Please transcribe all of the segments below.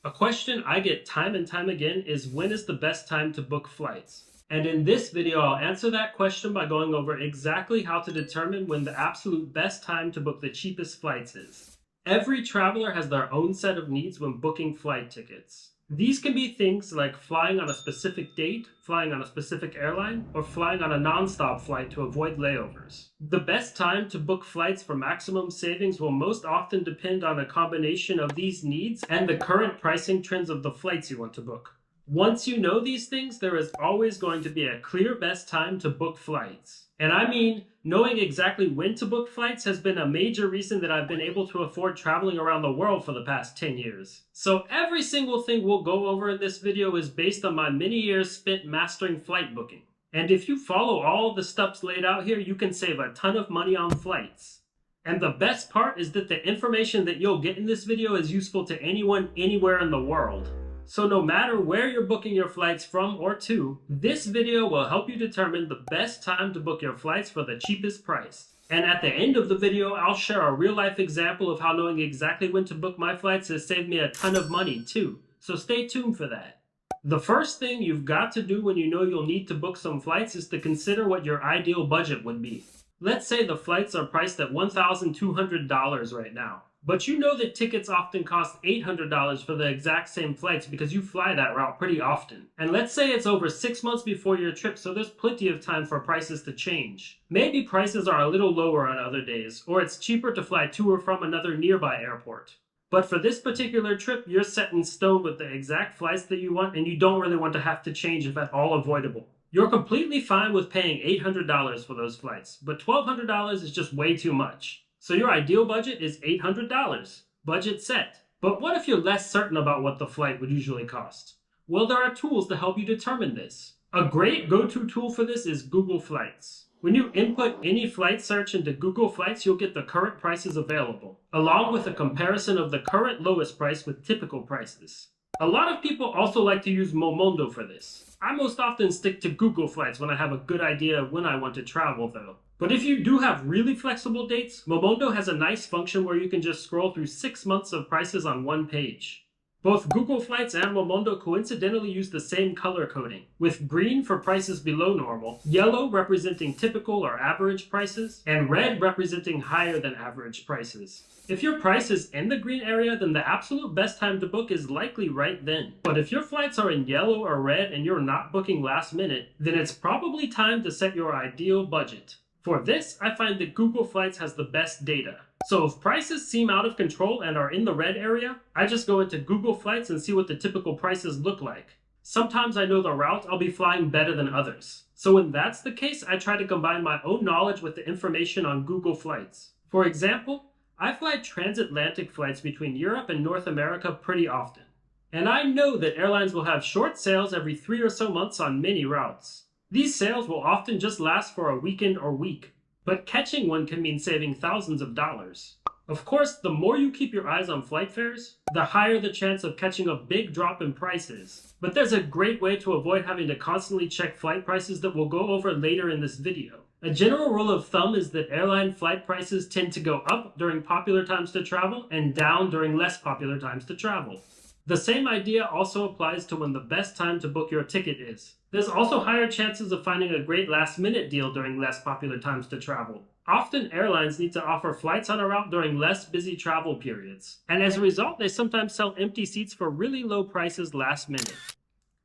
A question I get time and time again is when is the best time to book flights? And in this video, I'll answer that question by going over exactly how to determine when the absolute best time to book the cheapest flights is. Every traveler has their own set of needs when booking flight tickets. These can be things like flying on a specific date, flying on a specific airline, or flying on a non-stop flight to avoid layovers. The best time to book flights for maximum savings will most often depend on a combination of these needs and the current pricing trends of the flights you want to book. Once you know these things, there is always going to be a clear best time to book flights. And I mean, knowing exactly when to book flights has been a major reason that I've been able to afford traveling around the world for the past 10 years. So every single thing we'll go over in this video is based on my many years spent mastering flight booking. And if you follow all of the steps laid out here, you can save a ton of money on flights. And the best part is that the information that you'll get in this video is useful to anyone, anywhere in the world. So no matter where you're booking your flights from or to, this video will help you determine the best time to book your flights for the cheapest price. And at the end of the video, I'll share a real-life example of how knowing exactly when to book my flights has saved me a ton of money too. So stay tuned for that. The first thing you've got to do when you know you'll need to book some flights is to consider what your ideal budget would be. Let's say the flights are priced at $1,200 right now. But you know that tickets often cost $800 for the exact same flights because you fly that route pretty often. And let's say it's over 6 months before your trip, so there's plenty of time for prices to change. Maybe prices are a little lower on other days, or it's cheaper to fly to or from another nearby airport. But for this particular trip, you're set in stone with the exact flights that you want, and you don't really want to have to change if at all avoidable. You're completely fine with paying $800 for those flights, but $1,200 is just way too much. So your ideal budget is $800. Budget set. But what if you're less certain about what the flight would usually cost? Well, there are tools to help you determine this. A great go-to tool for this is Google Flights. When you input any flight search into Google Flights, you'll get the current prices available, along with a comparison of the current lowest price with typical prices. A lot of people also like to use Momondo for this. I most often stick to Google Flights when I have a good idea of when I want to travel though. But if you do have really flexible dates, Momondo has a nice function where you can just scroll through 6 months of prices on one page. Both Google Flights and Momondo coincidentally use the same color coding, with green for prices below normal, yellow representing typical or average prices, and red representing higher than average prices. If your price is in the green area, then the absolute best time to book is likely right then. But if your flights are in yellow or red and you're not booking last minute, then it's probably time to set your ideal budget. For this, I find that Google Flights has the best data. So if prices seem out of control and are in the red area, I just go into Google Flights and see what the typical prices look like. Sometimes I know the route I'll be flying better than others. So when that's the case, I try to combine my own knowledge with the information on Google Flights. For example, I fly transatlantic flights between Europe and North America pretty often. And I know that airlines will have short sales every 3 or so months on many routes. These sales will often just last for a weekend or week, but catching one can mean saving thousands of dollars. Of course, the more you keep your eyes on flight fares, the higher the chance of catching a big drop in prices. But there's a great way to avoid having to constantly check flight prices that we'll go over later in this video. A general rule of thumb is that airline flight prices tend to go up during popular times to travel and down during less popular times to travel. The same idea also applies to when the best time to book your ticket is. There's also higher chances of finding a great last-minute deal during less popular times to travel. Often airlines need to offer flights on a route during less busy travel periods, and as a result, they sometimes sell empty seats for really low prices last minute.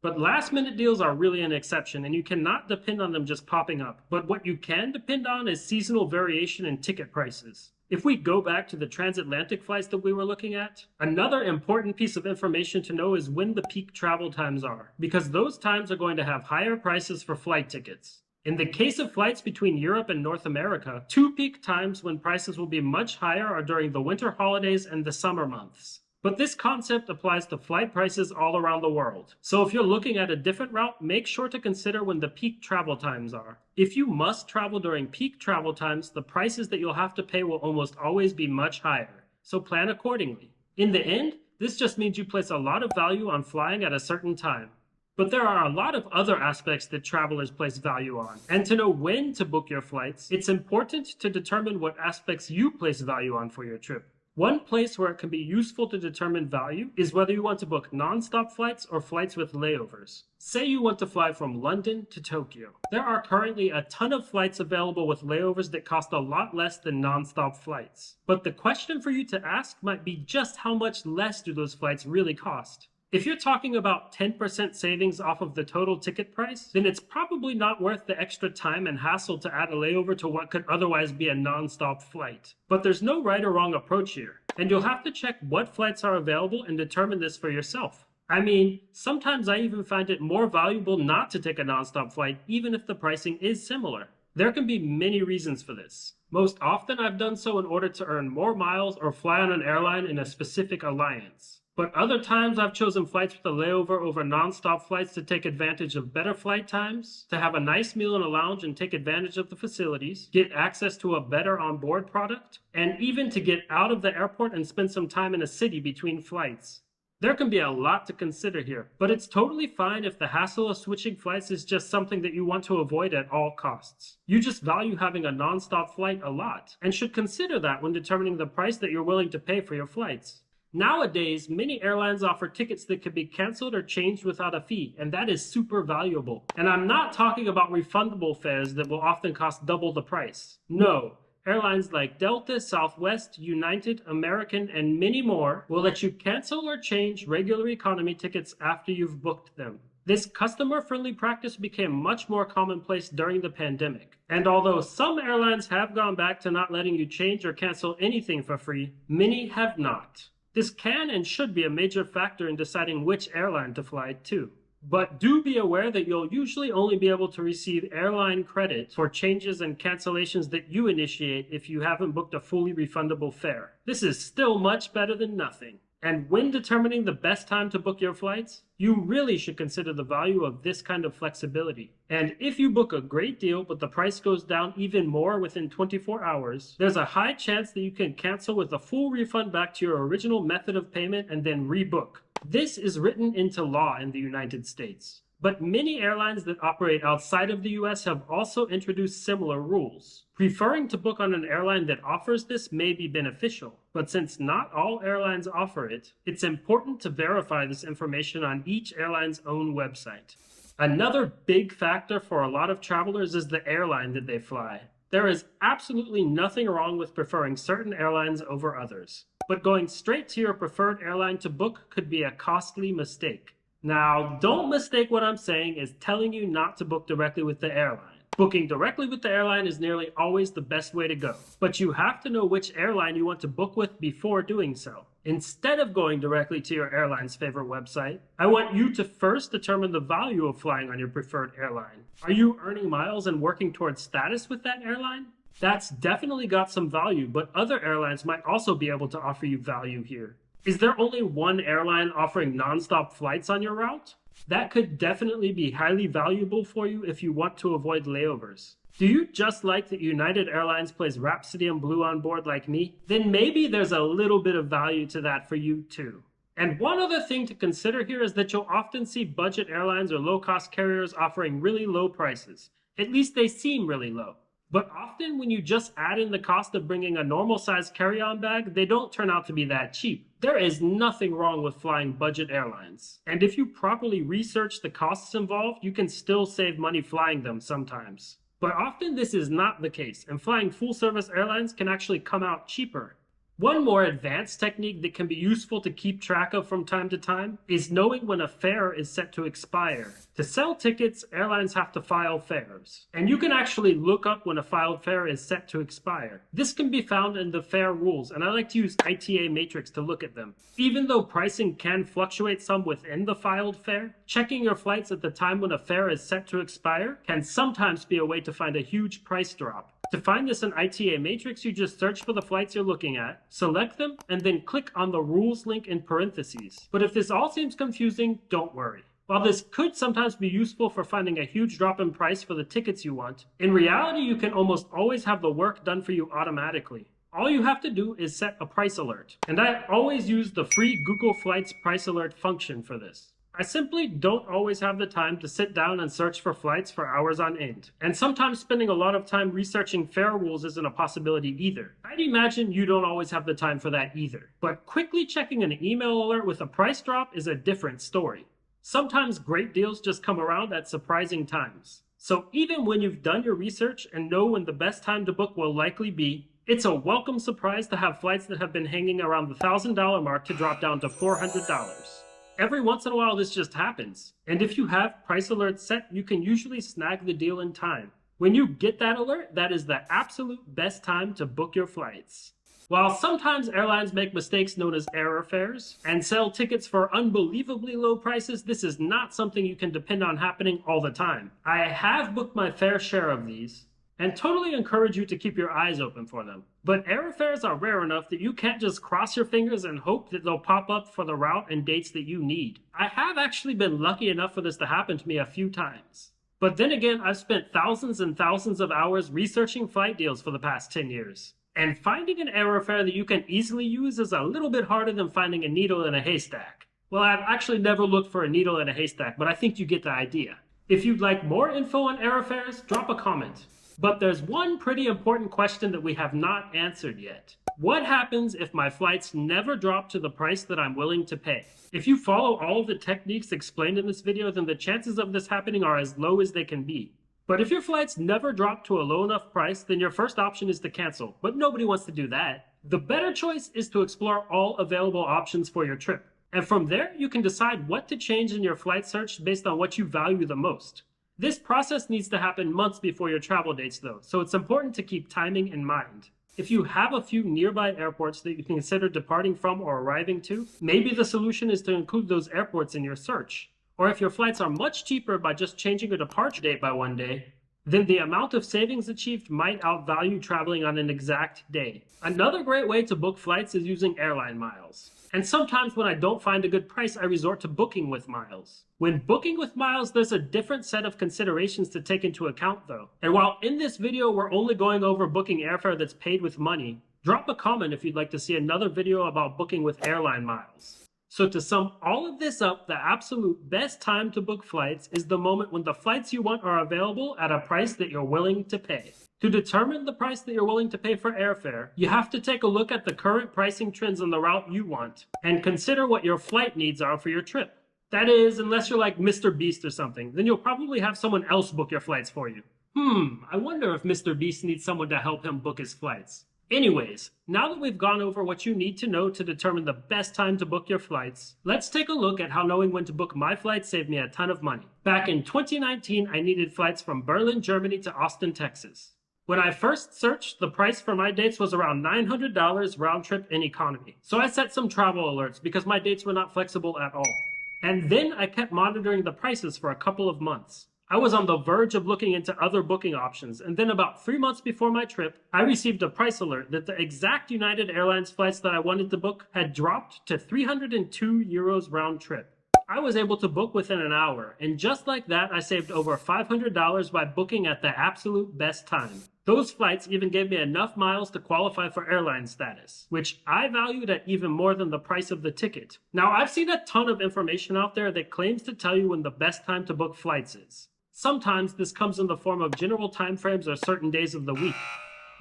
But last-minute deals are really an exception, and you cannot depend on them just popping up. But what you can depend on is seasonal variation in ticket prices. If we go back to the transatlantic flights that we were looking at, another important piece of information to know is when the peak travel times are, because those times are going to have higher prices for flight tickets. In the case of flights between Europe and North America, 2 peak times when prices will be much higher are during the winter holidays and the summer months. But this concept applies to flight prices all around the world. So if you're looking at a different route, make sure to consider when the peak travel times are. If you must travel during peak travel times, the prices that you'll have to pay will almost always be much higher. So plan accordingly. In the end, this just means you place a lot of value on flying at a certain time. But there are a lot of other aspects that travelers place value on. And to know when to book your flights, it's important to determine what aspects you place value on for your trip. One place where it can be useful to determine value is whether you want to book non-stop flights or flights with layovers. Say you want to fly from London to Tokyo. There are currently a ton of flights available with layovers that cost a lot less than non-stop flights. But the question for you to ask might be just how much less do those flights really cost? If you're talking about 10% savings off of the total ticket price, then it's probably not worth the extra time and hassle to add a layover to what could otherwise be a non-stop flight. But there's no right or wrong approach here, and you'll have to check what flights are available and determine this for yourself. I mean, sometimes I even find it more valuable not to take a non-stop flight even if the pricing is similar. There can be many reasons for this. Most often I've done so in order to earn more miles or fly on an airline in a specific alliance. But other times I've chosen flights with a layover over non-stop flights to take advantage of better flight times, to have a nice meal in a lounge and take advantage of the facilities, get access to a better onboard product, and even to get out of the airport and spend some time in a city between flights. There can be a lot to consider here, but it's totally fine if the hassle of switching flights is just something that you want to avoid at all costs. You just value having a non-stop flight a lot, and should consider that when determining the price that you're willing to pay for your flights. Nowadays, many airlines offer tickets that can be canceled or changed without a fee, and that is super valuable. And I'm not talking about refundable fares that will often cost double the price. No. Airlines like Delta, Southwest, United, American, and many more will let you cancel or change regular economy tickets after you've booked them. This customer-friendly practice became much more commonplace during the pandemic. And although some airlines have gone back to not letting you change or cancel anything for free, many have not. This can and should be a major factor in deciding which airline to fly to. But do be aware that you'll usually only be able to receive airline credit for changes and cancellations that you initiate if you haven't booked a fully refundable fare. This is still much better than nothing. And when determining the best time to book your flights, you really should consider the value of this kind of flexibility. And if you book a great deal but the price goes down even more within 24 hours, there's a high chance that you can cancel with a full refund back to your original method of payment and then rebook. This is written into law in the United States. But many airlines that operate outside of the US have also introduced similar rules. Preferring to book on an airline that offers this may be beneficial, but since not all airlines offer it, it's important to verify this information on each airline's own website. Another big factor for a lot of travelers is the airline that they fly. There is absolutely nothing wrong with preferring certain airlines over others, but going straight to your preferred airline to book could be a costly mistake. Now, don't mistake what I'm saying as telling you not to book directly with the airline. Booking directly with the airline is nearly always the best way to go, but you have to know which airline you want to book with before doing so. Instead of going directly to your airline's favorite website, I want you to first determine the value of flying on your preferred airline. Are you earning miles and working towards status with that airline? That's definitely got some value, but other airlines might also be able to offer you value here. Is there only one airline offering non-stop flights on your route? That could definitely be highly valuable for you if you want to avoid layovers. Do you just like that United Airlines plays Rhapsody in Blue on board like me? Then maybe there's a little bit of value to that for you too. And one other thing to consider here is that you'll often see budget airlines or low-cost carriers offering really low prices. At least they seem really low. But often when you just add in the cost of bringing a normal-sized carry-on bag, they don't turn out to be that cheap. There is nothing wrong with flying budget airlines. And if you properly research the costs involved, you can still save money flying them sometimes. But often this is not the case, and flying full-service airlines can actually come out cheaper. One more advanced technique that can be useful to keep track of from time to time is knowing when a fare is set to expire. To sell tickets, airlines have to file fares, and you can actually look up when a filed fare is set to expire. This can be found in the fare rules, and I like to use ITA Matrix to look at them. Even though pricing can fluctuate some within the filed fare, checking your flights at the time when a fare is set to expire can sometimes be a way to find a huge price drop. To find this in ITA Matrix, you just search for the flights you're looking at, select them, and then click on the rules link in parentheses. But if this all seems confusing, don't worry. While this could sometimes be useful for finding a huge drop in price for the tickets you want, in reality you can almost always have the work done for you automatically. All you have to do is set a price alert. And I always use the free Google Flights price alert function for this. I simply don't always have the time to sit down and search for flights for hours on end. And sometimes spending a lot of time researching fare rules isn't a possibility either. I'd imagine you don't always have the time for that either. But quickly checking an email alert with a price drop is a different story. Sometimes great deals just come around at surprising times. So even when you've done your research and know when the best time to book will likely be, it's a welcome surprise to have flights that have been hanging around the $1,000 mark to drop down to $400. Every once in a while this just happens, and if you have price alerts set, you can usually snag the deal in time. When you get that alert, that is the absolute best time to book your flights. While sometimes airlines make mistakes known as error fares and sell tickets for unbelievably low prices, this is not something you can depend on happening all the time. I have booked my fair share of these, and totally encourage you to keep your eyes open for them. But error fares are rare enough that you can't just cross your fingers and hope that they'll pop up for the route and dates that you need. I have actually been lucky enough for this to happen to me a few times. But then again, I've spent thousands and thousands of hours researching flight deals for the past 10 years. And finding an error fare that you can easily use is a little bit harder than finding a needle in a haystack. Well, I've actually never looked for a needle in a haystack, but I think you get the idea. If you'd like more info on error fares, drop a comment. But there's one pretty important question that we have not answered yet. What happens if my flights never drop to the price that I'm willing to pay? If you follow all of the techniques explained in this video, then the chances of this happening are as low as they can be. But if your flights never drop to a low enough price, then your first option is to cancel. But nobody wants to do that. The better choice is to explore all available options for your trip. And from there, you can decide what to change in your flight search based on what you value the most. This process needs to happen months before your travel dates though, so it's important to keep timing in mind. If you have a few nearby airports that you can consider departing from or arriving to, maybe the solution is to include those airports in your search. Or if your flights are much cheaper by just changing your departure date by one day, then the amount of savings achieved might outvalue traveling on an exact day. Another great way to book flights is using airline miles. And sometimes when I don't find a good price, I resort to booking with miles. When booking with miles, there's a different set of considerations to take into account though. And while in this video we're only going over booking airfare that's paid with money, drop a comment if you'd like to see another video about booking with airline miles. So to sum all of this up, the absolute best time to book flights is the moment when the flights you want are available at a price that you're willing to pay. To determine the price that you're willing to pay for airfare, you have to take a look at the current pricing trends on the route you want and consider what your flight needs are for your trip. That is, unless you're like Mr. Beast or something, then you'll probably have someone else book your flights for you. I wonder if Mr. Beast needs someone to help him book his flights. Anyways, now that we've gone over what you need to know to determine the best time to book your flights, let's take a look at how knowing when to book my flights saved me a ton of money. Back in 2019, I needed flights from Berlin, Germany to Austin, Texas. When I first searched, the price for my dates was around $900 round trip in economy. So I set some travel alerts because my dates were not flexible at all. And then I kept monitoring the prices for a couple of months. I was on the verge of looking into other booking options, and then about 3 months before my trip, I received a price alert that the exact United Airlines flights that I wanted to book had dropped to 302 euros round trip. I was able to book within an hour, and just like that, I saved over $500 by booking at the absolute best time. Those flights even gave me enough miles to qualify for airline status, which I valued at even more than the price of the ticket. Now, I've seen a ton of information out there that claims to tell you when the best time to book flights is. Sometimes this comes in the form of general timeframes or certain days of the week.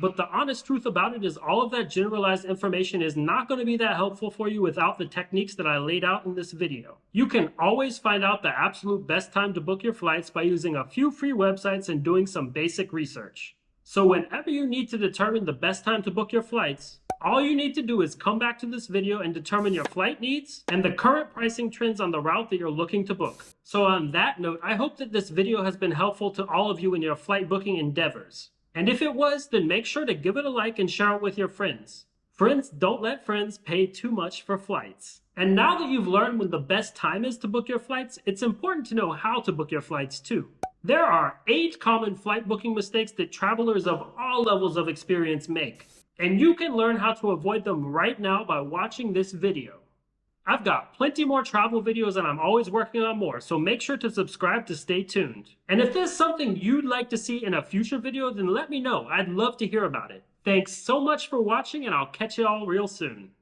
But the honest truth about it is all of that generalized information is not going to be that helpful for you without the techniques that I laid out in this video. You can always find out the absolute best time to book your flights by using a few free websites and doing some basic research. So whenever you need to determine the best time to book your flights, all you need to do is come back to this video and determine your flight needs and the current pricing trends on the route that you're looking to book. So on that note, I hope that this video has been helpful to all of you in your flight booking endeavors. And if it was, then make sure to give it a like and share it with your friends. Friends don't let friends pay too much for flights. And now that you've learned when the best time is to book your flights, it's important to know how to book your flights too. There are 8 common flight booking mistakes that travelers of all levels of experience make. And you can learn how to avoid them right now by watching this video. I've got plenty more travel videos and I'm always working on more, so make sure to subscribe to stay tuned. And if there's something you'd like to see in a future video, then let me know. I'd love to hear about it. Thanks so much for watching and I'll catch you all real soon.